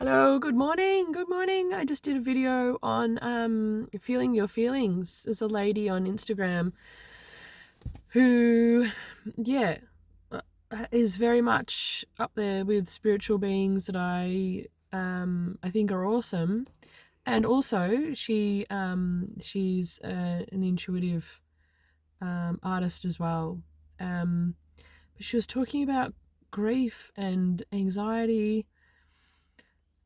Hello, good morning. Good morning. I just did a video on feeling your feelings. There's a lady on Instagram who uh, is very much up there with spiritual beings that I think are awesome. And also she's an intuitive artist as well. But she was talking about grief and anxiety.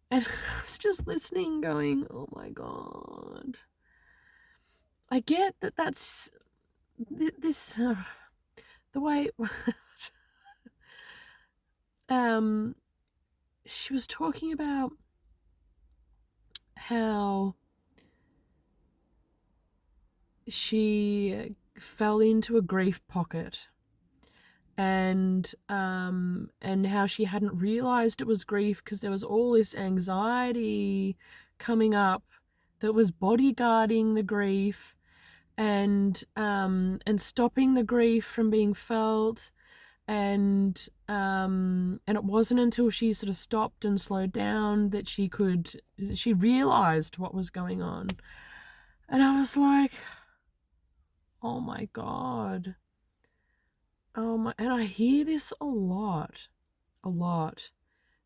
And I was just listening, going, oh my God. I get that that's this, the way, she was talking about how she fell into a grief pocket and how she hadn't realized it was grief because there was all this anxiety coming up that was bodyguarding the grief and stopping the grief from being felt. And it wasn't until she sort of stopped and slowed down that she realized what was going on. And I was like, oh my God. And I hear this a lot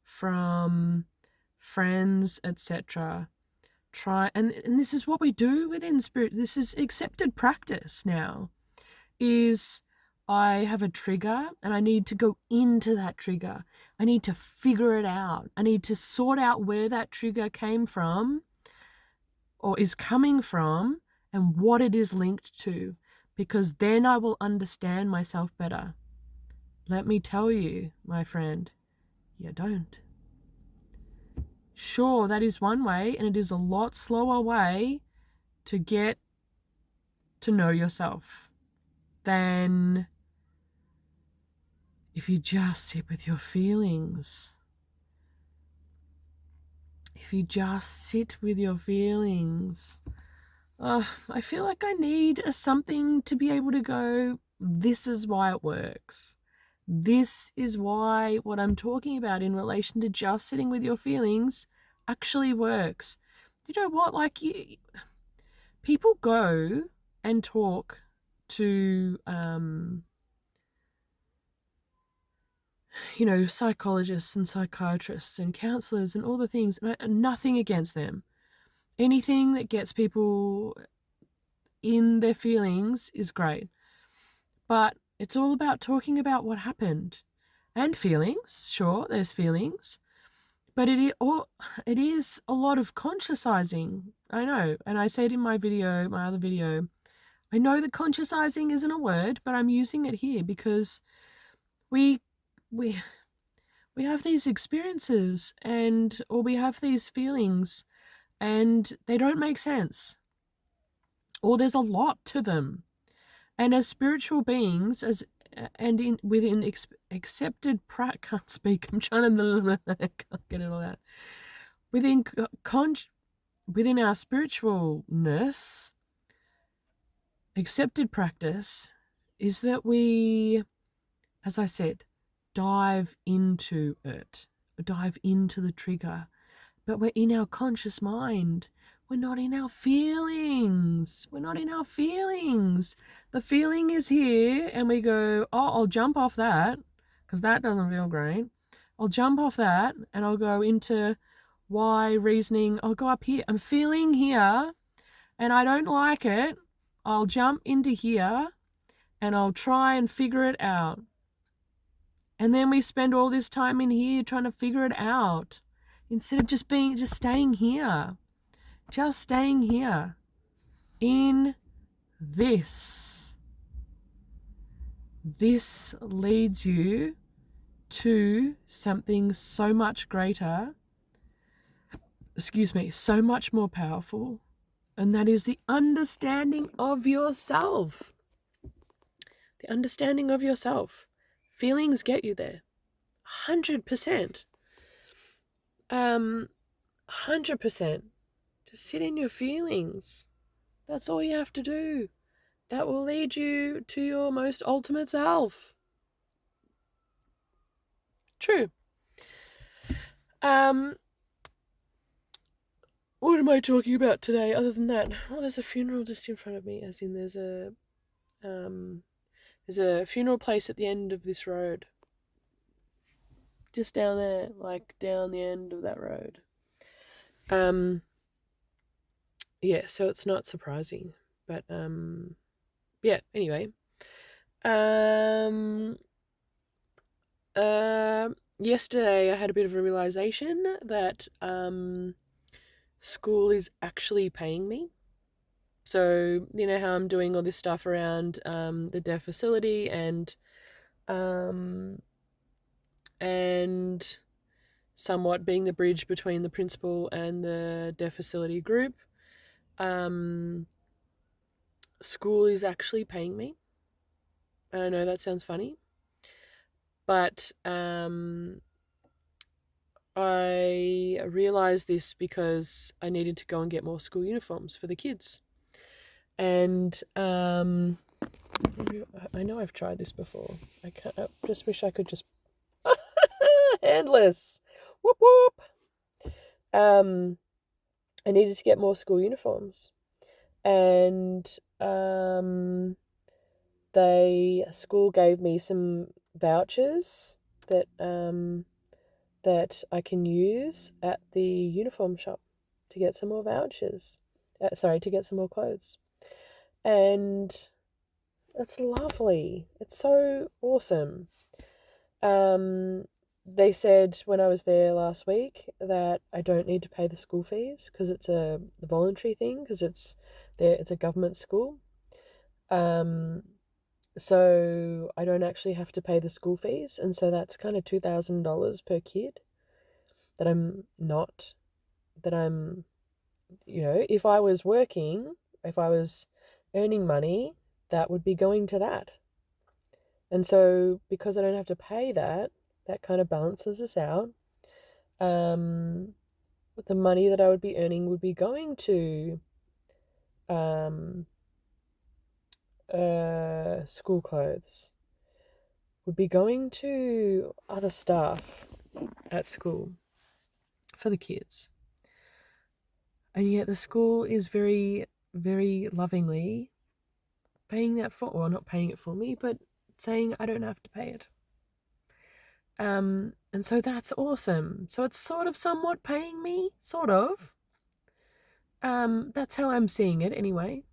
from friends, etc. And this is what we do within spirit. This is accepted practice now. Is I have a trigger and I need to go into that trigger. I need to figure it out. I need to sort out where that trigger came from or is coming from and what it is linked to, because then I will understand myself better. Let me tell you, my friend, you don't. Sure, that is one way, and it is a lot slower way to get to know yourself than if you just sit with your feelings. If you just sit with your feelings. I feel like I need something to be able to go, this is why it works. This is why what I'm talking about in relation to just sitting with your feelings actually works. You know what? People go and talk to psychologists and psychiatrists and counselors and all the things, and nothing against them. Anything that gets people in their feelings is great. But it's all about talking about what happened. And feelings, sure, there's feelings. But it is a lot of consciousizing. I know, and I say it in my other video. I know that consciousizing isn't a word, but I'm using it here because we have these experiences or we have these feelings and they don't make sense. Or there's a lot to them. And as spiritual beings, within accepted can't speak. I'm trying to I can't get it all out. Within our spiritualness, accepted practice is that we, as I said, dive into it, dive into the trigger, but we're in our conscious mind. We're not in our feelings. We're not in our feelings. The feeling is here and we go, oh, I'll jump off that because that doesn't feel great. I'll jump off that and I'll go into why reasoning. I'll go up here. I'm feeling here and I don't like it. I'll jump into here and I'll try and figure it out. And then we spend all this time in here trying to figure it out instead of just staying here. Just staying here in this. This leads you to something so much greater, so much more powerful, and that is the understanding of yourself. The understanding of yourself. Feelings get you there. 100%. 100%. Just sit in your feelings. That's all you have to do. That will lead you to your most ultimate self. True. What am I talking about today other than that? Oh, there's a funeral just in front of me, as in there's a funeral place at the end of this road. Just down there, like down the end of that road. Yeah, so it's not surprising. But yeah, anyway. Um Yesterday I had a bit of a realization that school is actually paying me. So, you know how I'm doing all this stuff around the deaf facility um, and somewhat being the bridge between the principal and the deaf facility group. Um, School is actually paying me. I know that sounds funny, but I realized this because I needed to go and get more school uniforms for the kids. And I know I've tried this before. I just wish I could just handless. Whoop whoop. I needed to get more school uniforms, and school gave me some vouchers that I can use at the uniform shop to get some more vouchers. To get some more clothes, and that's lovely. It's so awesome. They said when I was there last week that I don't need to pay the school fees because it's a voluntary thing because it's a government school. So I don't actually have to pay the school fees, and so that's kind of $2,000 per kid that I'm not that I'm if I was working, if I was earning money, that would be going to that. And so because I don't have to pay that, that kind of balances us out. The money that I would be earning would be going to school clothes, would be going to other stuff at school for the kids. And yet the school is very, very lovingly paying that for, or not paying it for me, but saying I don't have to pay it. And so that's awesome. So it's sort of somewhat paying me, sort of. That's how I'm seeing it anyway.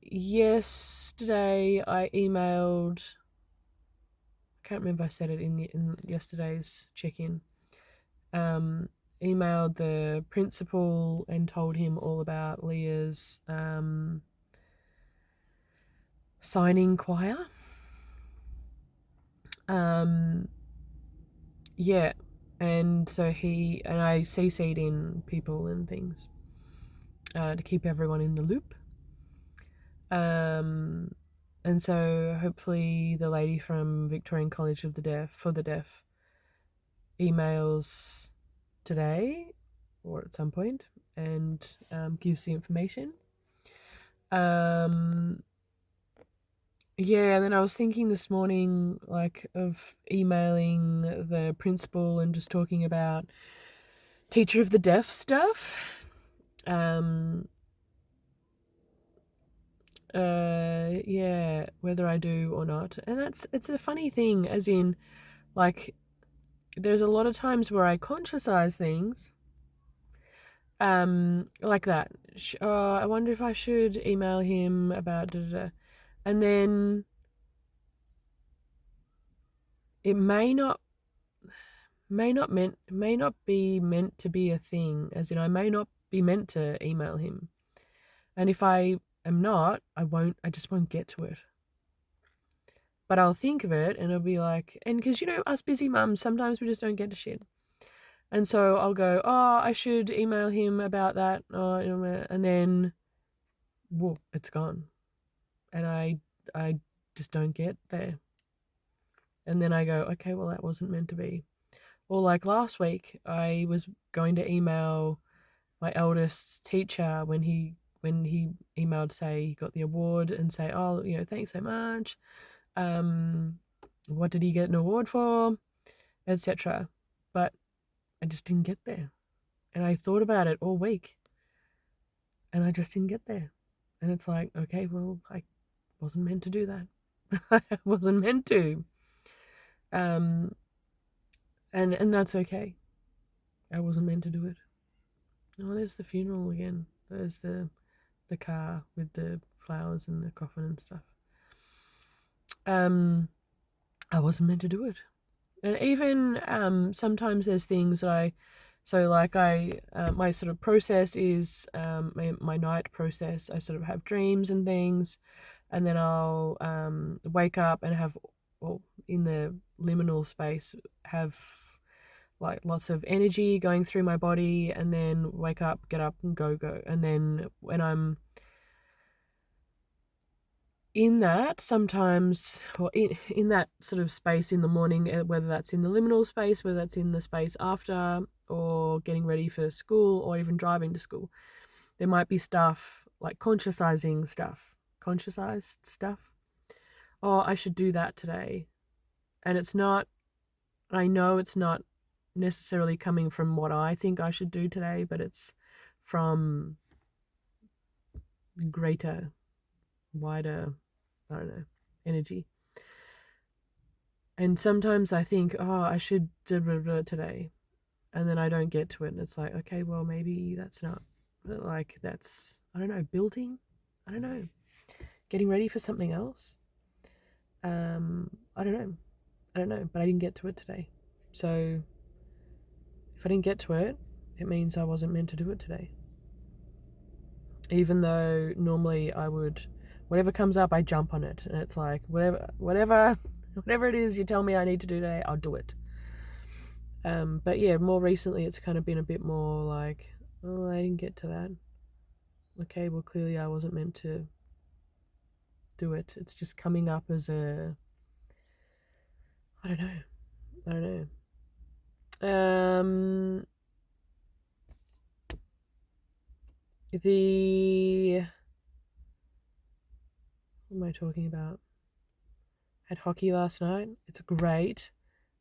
Yesterday I emailed, I can't remember if I said it in yesterday's check-in. Emailed the principal and told him all about Leah's signing choir. Yeah, and so I CC'd in people and things to keep everyone in the loop. And so hopefully the lady from Victorian College of the Deaf for the Deaf emails today or at some point and gives the information. Yeah, and then I was thinking this morning, like, of emailing the principal and just talking about teacher of the deaf stuff. Yeah, whether I do or not. And it's a funny thing, as in, like, there's a lot of times where I conscientize things, like that. I wonder if I should email him about da-da-da. And then it may not be meant to be a thing, as in I may not be meant to email him. And if I am not, I just won't get to it. But I'll think of it and it'll be like, and because us busy mums, sometimes we just don't get to shit. And so I'll go, oh, I should email him about that. And then, whoa, it's gone. And I just don't get there. And then I go, okay, well, that wasn't meant to be. Or like last week, I was going to email my eldest teacher when he emailed to say he got the award and say, oh, thanks so much. What did he get an award for, etc. But I just didn't get there. And I thought about it all week and I just didn't get there. And it's like, okay, well, I wasn't meant to do that. I wasn't meant to. And that's okay. I wasn't meant to do it. Oh, there's the funeral again. There's the car with the flowers and the coffin and stuff. I wasn't meant to do it. And even sometimes there's things that my sort of process is my night process. I sort of have dreams and things, and then I'll wake up and have, well, in the liminal space, have like lots of energy going through my body, and then wake up, get up, and go. And then when I'm in that, sometimes, or in that sort of space in the morning, whether that's in the liminal space, whether that's in the space after, or getting ready for school, or even driving to school, there might be stuff like consciousized stuff. Oh, I should do that today. And I know it's not necessarily coming from what I think I should do today, but it's from greater, wider, I don't know, energy. And sometimes I think, oh, I should do today, and then I don't get to it, and it's like, okay, well, maybe that's not, like, that's, I don't know, building, I don't know, getting ready for something else. I don't know, but I didn't get to it today. So if I didn't get to it, it means I wasn't meant to do it today. Even though normally I would, whatever comes up, I jump on it, and it's like, whatever it is you tell me I need to do today, I'll do it. But yeah, more recently it's kind of been a bit more like, oh, I didn't get to that. Okay, well, clearly I wasn't meant to do it. It's just coming up as a, I don't know. What am I talking about? Had hockey last night. It's great.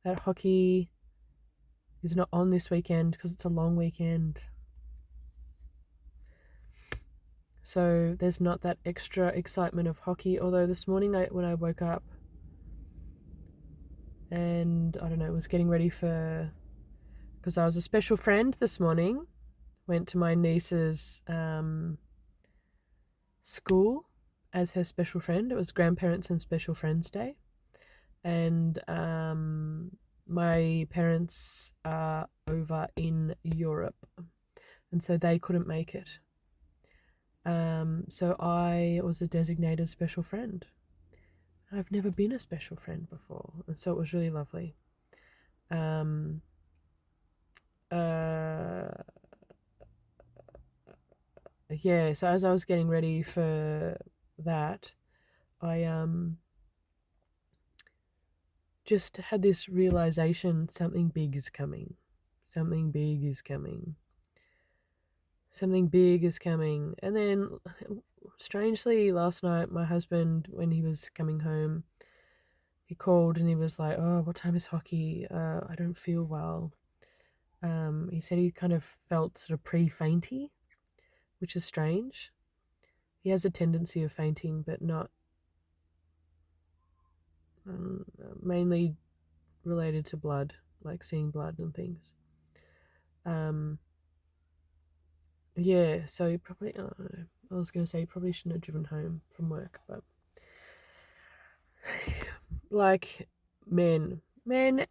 That hockey is not on this weekend because it's a long weekend. So there's not that extra excitement of hockey. Although this morning when I woke up and, I don't know, was getting ready because I was a special friend this morning, went to my niece's school as her special friend. It was Grandparents and Special Friends Day. And my parents are over in Europe, and so they couldn't make it. So I was a designated special friend. I've never been a special friend before, and so it was really lovely. Yeah, so as I was getting ready for that, I just had this realization, something big is coming. Something big is coming. Something big is coming. And then, strangely, last night, my husband, when he was coming home, he called and he was like, oh, what time is hockey? I don't feel well. He said he kind of felt sort of pre-fainty, which is strange. He has a tendency of fainting, but not mainly related to blood, like seeing blood and things. Yeah, so probably, I don't know. I was going to say he probably shouldn't have driven home from work, but like men and,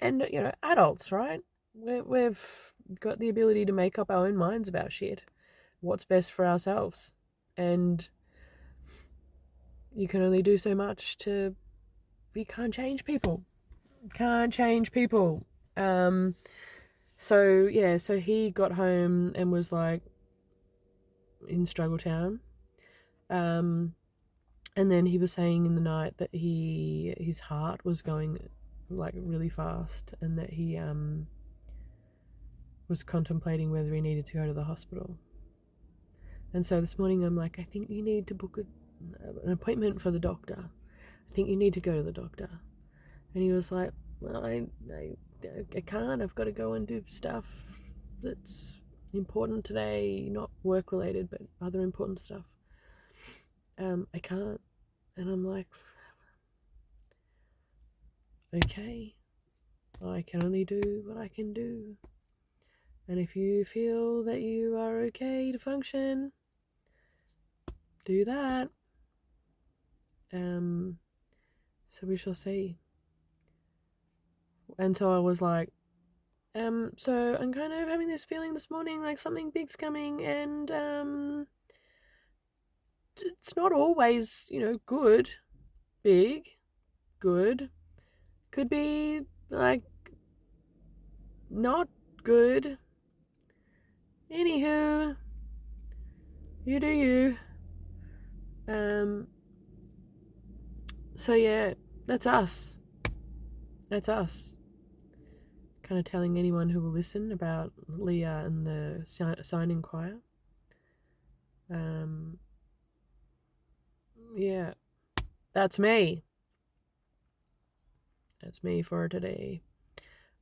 adults, right? We've got the ability to make up our own minds about shit, what's best for ourselves, and you can only do so much you can't change people. So he got home and was like in Struggle Town. And then he was saying in the night that his heart was going like really fast, and that he was contemplating whether he needed to go to the hospital. And so this morning I'm like, I think you need to book an appointment for the doctor. I think you need to go to the doctor. And he was like, well, I can't. I've got to go and do stuff that's important today, not work related, but other important stuff. I can't. And I'm like, okay, I can only do what I can do. And if you feel that you are okay to function, do that. So we shall see. And so I was like, so I'm kind of having this feeling this morning like something big's coming, and it's not always, good, big, good. Could be like not good. Anywho, you do you. So yeah, that's us. That's us. Kind of telling anyone who will listen about Leah and the signing choir. Yeah, that's me. That's me for today.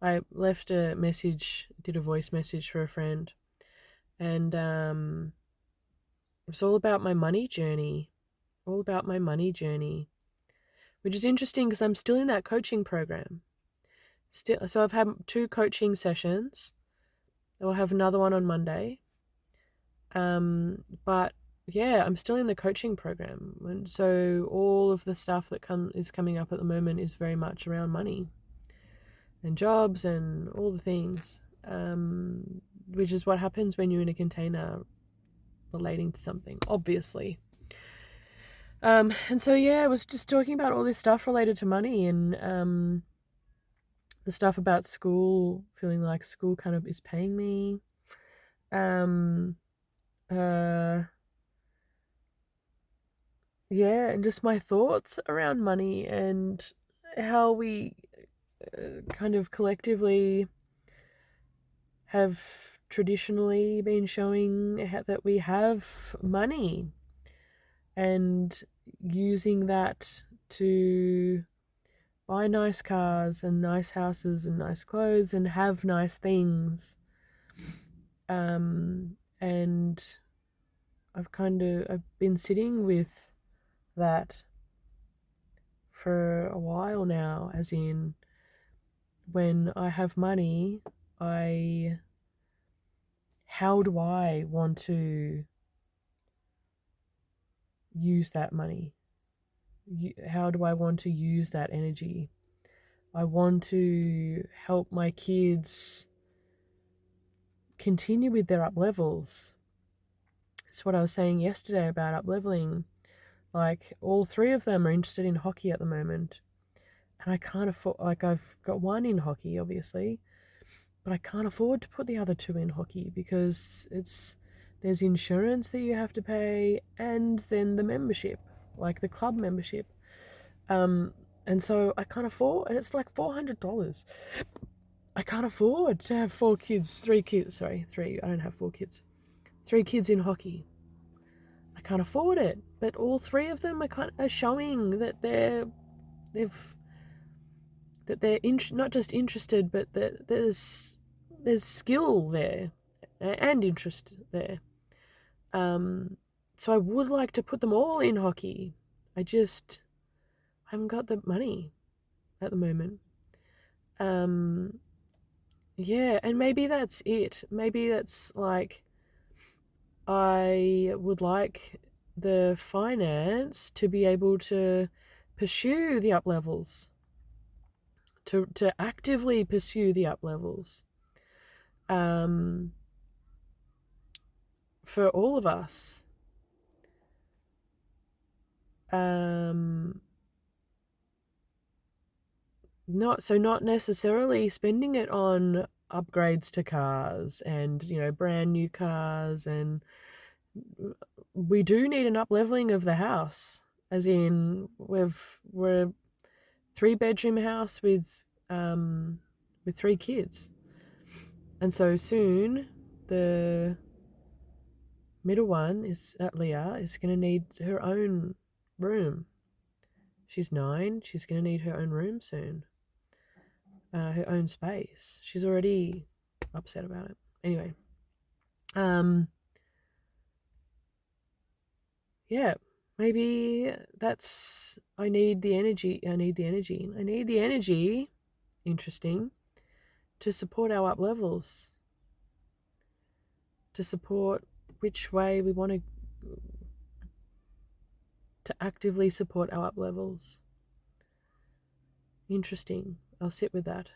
I left a message, did a voice message for a friend, and it was all about my money journey. All about my money journey, which is interesting because I'm still in that coaching program. So I've had 2 coaching sessions. I'll have another one on Monday. But yeah, I'm still in the coaching program, and so all of the stuff that is coming up at the moment is very much around money and jobs and all the things, which is what happens when you're in a container relating to something, obviously. And so yeah, I was just talking about all this stuff related to money, and the stuff about school, feeling like school kind of is paying me. Yeah, and just my thoughts around money and how we kind of collectively have traditionally been showing that we have money and using that to buy nice cars and nice houses and nice clothes and have nice things. And I've been sitting with that for a while now, as in when I have money, how do I want to use that money? How do I want to use that energy? I want to help my kids continue with their up levels. It's what I was saying yesterday about up leveling. Like, all 3 of them are interested in hockey at the moment. And I can't afford, like, I've got one in hockey, obviously, but I can't afford to put the other 2 in hockey because there's insurance that you have to pay, and then the membership, like the club membership. And so I can't afford, and it's like $400. I can't afford to have 4 kids, 3 kids, sorry, 3, I don't have 4 kids. 3 kids in hockey. I can't afford it, but all 3 of them are showing that they're not just interested, but that there's skill there and interest there. So I would like to put them all in hockey. I just haven't got the money at the moment. Yeah, and maybe that's it. Maybe that's like, I would like the finance to be able to pursue the up levels, to actively pursue the up levels, for all of us. Not necessarily spending it on upgrades to cars and, brand new cars, and we do need an up leveling of the house, as in we're a 3-bedroom house with 3 kids, and so soon the middle one Leah is going to need her own room. She's 9. She's going to need her own room soon. Her own space. She's already upset about it. Anyway, Yeah, maybe that's, I need the energy. Interesting, to support our up levels, to support which way we want to actively support our up levels. Interesting. I'll sit with that.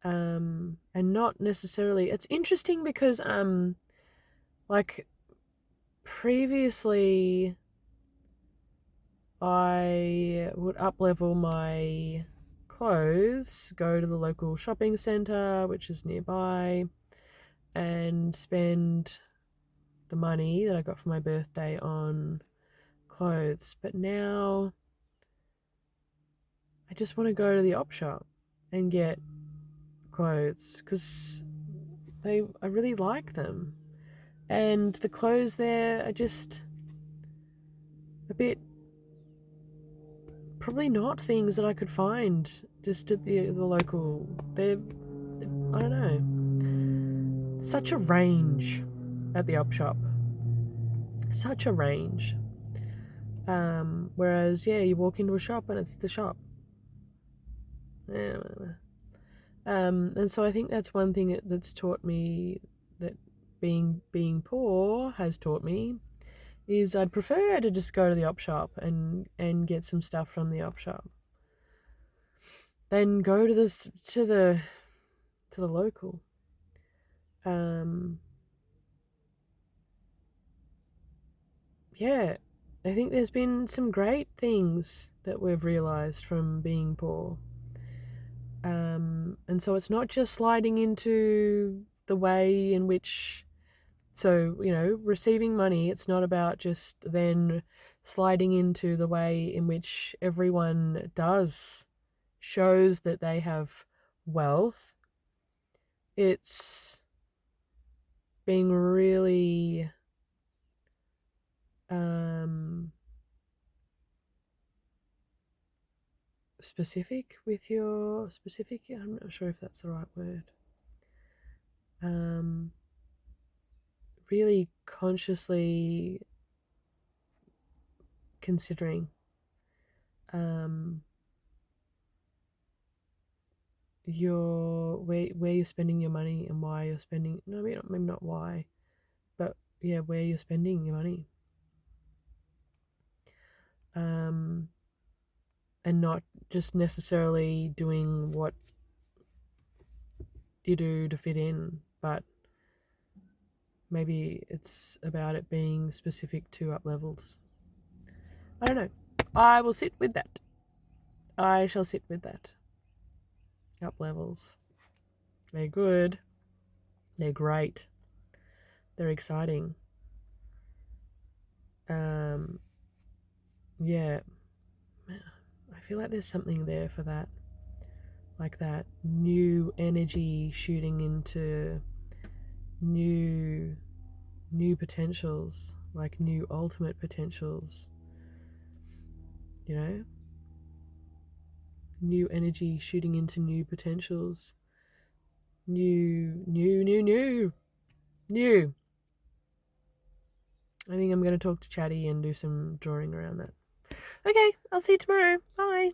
And not necessarily, it's interesting because like previously I would up level my clothes, go to the local shopping centre which is nearby, and spend the money that I got for my birthday on clothes. But now I just want to go to the op shop and get clothes because I really like them, and the clothes there are just a bit, probably not things that I could find just at the local. They're, I don't know, such a range at the op shop, such a range. Whereas you walk into a shop and it's the shop. Yeah. And so I think that's one thing that's taught me, that being poor has taught me, is I'd prefer to just go to the op shop and get some stuff from the op shop than go to the local. Yeah, I think there's been some great things that we've realized from being poor. And so it's not just sliding into the way in which, so, receiving money, it's not about just then sliding into the way in which everyone does, shows that they have wealth. It's being really specific with your specific, I'm not sure if that's the right word. Really consciously considering your where you're spending your money and why you're spending, no, maybe not why, but where you're spending your money, and not just necessarily doing what you do to fit in, but maybe it's about it being specific to up levels. I don't know. I will sit with that. I shall sit with that. Up levels. They're good. They're great. They're exciting. Yeah. I feel like there's something there for that. Like that new energy shooting into new potentials, like new ultimate potentials. New energy shooting into new potentials. New. I think I'm going to talk to Chatty and do some drawing around that. Okay, I'll see you tomorrow. Bye.